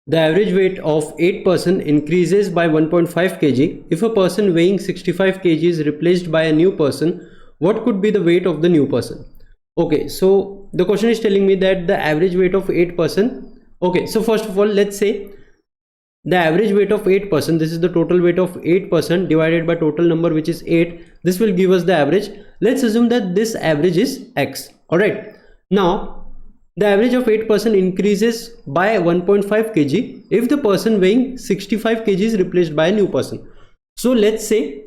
The average weight of 8% increases by 1.5 kg. If a person weighing 65 kg is replaced by a new person, what could be the weight of the new person? Okay, so the question is telling me that the average weight of 8%. Okay, so first of all, let's say the average weight of 8%, this is the total weight of 8% divided by total number, which is 8. This will give us the average. Let's assume that this average is x. All right, now the average of 8% increases by 1.5 kg if the person weighing 65 kg is replaced by a new person. So let's say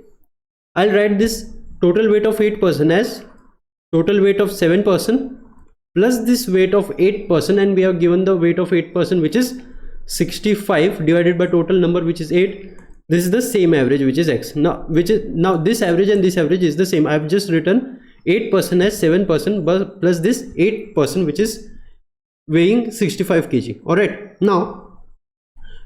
I'll write this total weight of 8% as total weight of 7% plus this weight of 8%, and we have given the weight of 8%, which is 65, divided by total number, which is 8. This is the same average, which is x. Now this average and this average is the same. I have just written 8% as 7% plus this 8%, which is weighing 65 kg. All right, now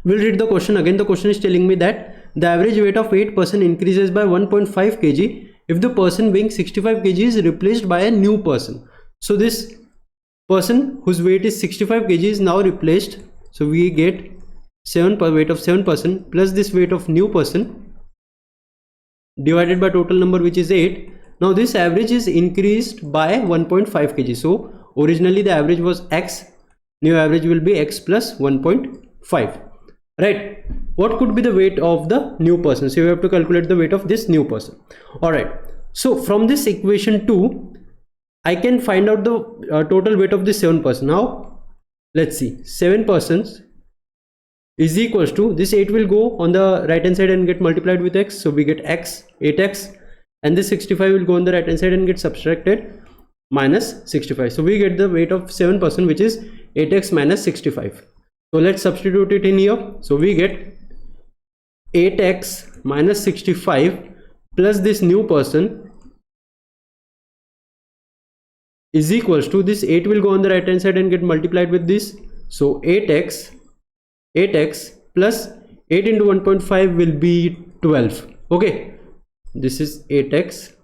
we'll read the question again. The question is telling me that the average weight of 8% increases by 1.5 kg if the person weighing 65 kg is replaced by a new person. So this person whose weight is 65 kg is now replaced. So we get weight of 7% plus this weight of new person divided by total number, which is 8. Now this average is increased by 1.5 kg. So originally the average was x, new average will be x plus 1.5. right? What could be the weight of the new person? So you have to calculate the weight of this new person. All right, so from this equation 2 I can find out the total weight of this 7%. Now let's see, 7% is equals to this 8 will go on the right hand side and get multiplied with x, so we get x, 8x, and this 65 will go on the right hand side and get subtracted, minus 65. So we get the weight of 7%, which is 8x minus 65. So let's substitute it in here. So we get 8x minus 65 plus this new person is equals to this 8 will go on the right hand side and get multiplied with this. So 8x plus 8 into 1.5 will be 12. Okay, this is 8x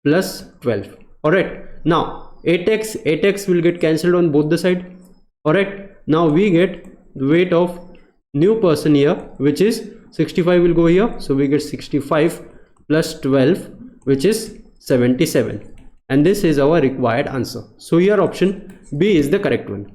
plus 12. All right, now 8x will get cancelled on both the side. All right, now we get the weight of new person here, which is 65 will go here, so we get 65 plus 12, which is 77, and this is our required answer. So here option B is the correct one.